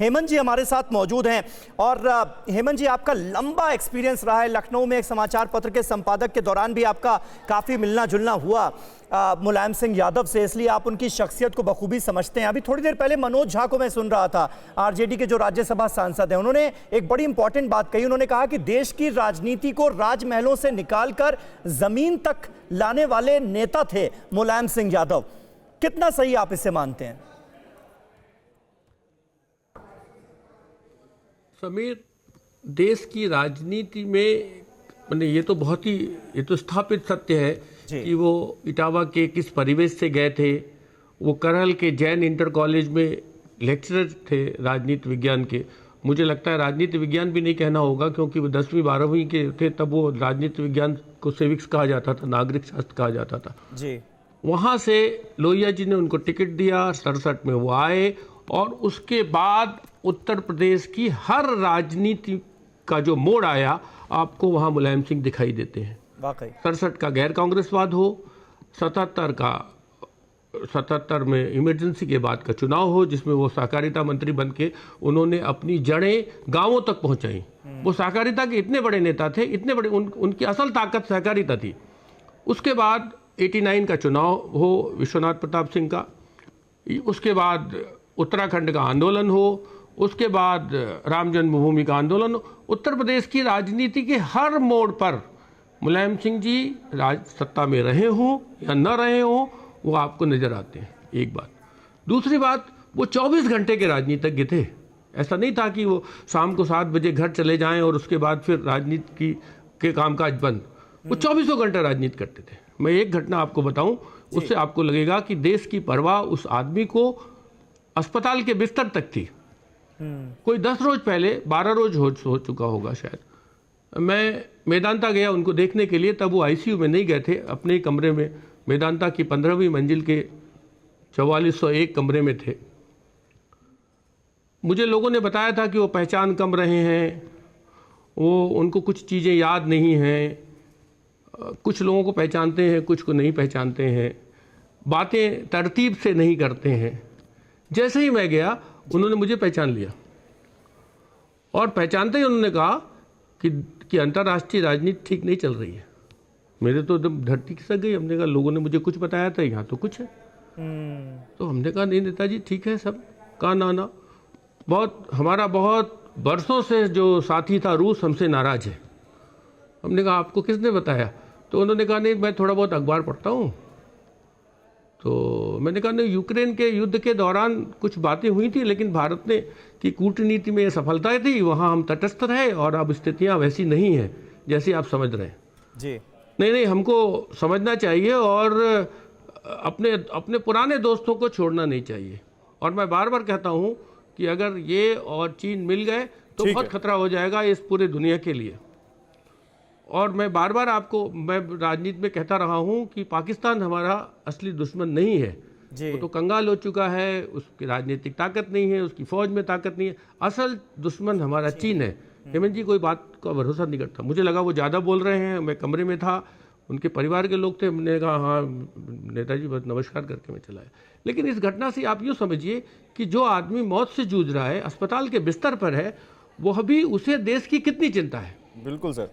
हेमंत जी हमारे साथ मौजूद हैं। और हेमंत जी, आपका लंबा एक्सपीरियंस रहा है लखनऊ में, एक समाचार पत्र के संपादक के दौरान भी आपका काफ़ी मिलना जुलना हुआ मुलायम सिंह यादव से, इसलिए आप उनकी शख्सियत को बखूबी समझते हैं। अभी थोड़ी देर पहले मनोज झा को मैं सुन रहा था, आरजेडी के जो राज्यसभा सांसद हैं, उन्होंने एक बड़ी इंपॉर्टेंट बात कही। उन्होंने कहा कि देश की राजनीति को राजमहलों से निकालकर जमीन तक लाने वाले नेता थे मुलायम सिंह यादव। कितना सही आप इसे मानते हैं? समीर, देश की राजनीति में ये तो बहुत ही स्थापित सत्य है कि वो इटावा के किस परिवेश से गए थे। वो करहल के जैन इंटर कॉलेज में लेक्चरर थे राजनीति विज्ञान के। मुझे लगता है राजनीति विज्ञान भी नहीं कहना होगा, क्योंकि वो 10वीं 12वीं के थे तब वो राजनीति विज्ञान को सिविक्स कहा जाता था, नागरिक शास्त्र कहा जाता था जी। वहाँ से लोहिया जी ने उनको टिकट दिया, 67 में वो आए, और उसके बाद उत्तर प्रदेश की हर राजनीति का जो मोड़ आया आपको वहाँ मुलायम सिंह दिखाई देते हैं। 67 का गैर कांग्रेसवाद हो, 77 में इमरजेंसी के बाद का चुनाव हो जिसमें वो सहकारिता मंत्री बन के उन्होंने अपनी जड़ें गांवों तक पहुंचाई। वो सहकारिता के इतने बड़े नेता थे, इतने बड़े, उनकी असल ताकत सहकारिता थी। उसके बाद 89 का चुनाव हो विश्वनाथ प्रताप सिंह का, उसके बाद उत्तराखंड का आंदोलन हो, उसके बाद राम जन्मभूमि का आंदोलन हो। उत्तर प्रदेश की राजनीति के हर मोड़ पर मुलायम सिंह जी सत्ता में रहे हों या न रहे हों, वो आपको नजर आते हैं। एक बात। दूसरी बात, वो 24 घंटे के राजनीतिज्ञ थे। ऐसा नहीं था कि वो शाम को 7 बजे घर चले जाएं और उसके बाद फिर राजनीति के कामकाज बंद। वो 24 घंटे राजनीति करते थे। मैं एक घटना आपको बताऊं, उससे आपको लगेगा कि देश की परवाह उस आदमी को अस्पताल के बिस्तर तक थी। कोई 10 रोज पहले, 12 रोज हो चुका होगा शायद, मैं मेदांता गया उनको देखने के लिए। तब वो आईसीयू में नहीं गए थे, अपने ही कमरे में, मेदांता की 15वीं मंजिल के 4401 कमरे में थे। मुझे लोगों ने बताया था कि वो पहचान कम रहे हैं, वो उनको कुछ चीज़ें याद नहीं हैं, कुछ लोगों को पहचानते हैं, कुछ को नहीं पहचानते हैं, बातें तरतीब से नहीं करते हैं। जैसे ही मैं गया उन्होंने मुझे पहचान लिया, और पहचानते ही उन्होंने कहा कि अंतर्राष्ट्रीय राजनीति ठीक नहीं चल रही है। मेरे तो एकदम धरती खिसक गई। हमने कहा लोगों ने मुझे कुछ बताया था, यहाँ तो कुछ है। तो हमने कहा नहीं नेताजी ठीक है सब। कहा ना, हमारा बहुत बरसों से जो साथी था रूस हमसे नाराज है। हमने कहा आपको किसने बताया? तो उन्होंने कहा नहीं मैं थोड़ा बहुत अखबार पढ़ता हूँ। तो मैंने कहा नहीं, यूक्रेन के युद्ध के दौरान कुछ बातें हुई थी, लेकिन भारत ने की कूटनीति में सफलताएं थी, वहाँ हम तटस्थ रहे, और अब स्थितियाँ वैसी नहीं हैं जैसी आप समझ रहे हैं जी। नहीं, हमको समझना चाहिए और अपने पुराने दोस्तों को छोड़ना नहीं चाहिए। और मैं बार बार कहता हूँ कि अगर ये और चीन मिल गए तो बहुत खतरा हो जाएगा इस पूरे दुनिया के लिए। और मैं बार बार मैं राजनीति में कहता रहा हूं कि पाकिस्तान हमारा असली दुश्मन नहीं है। वो तो कंगाल हो चुका है, उसकी राजनीतिक ताकत नहीं है, उसकी फौज में ताकत नहीं है। असल दुश्मन हमारा चीन है। हेमंत जी कोई बात का भरोसा नहीं करता। मुझे लगा वो ज़्यादा बोल रहे हैं, मैं कमरे में था, उनके परिवार के लोग थे। मैंने कहा हाँ नेताजी बस नमस्कार करके मैं चला आया। लेकिन इस घटना से आप यूँ समझिए कि जो आदमी मौत से जूझ रहा है, अस्पताल के बिस्तर पर है, वह भी, उसे देश की कितनी चिंता है। बिल्कुल सर।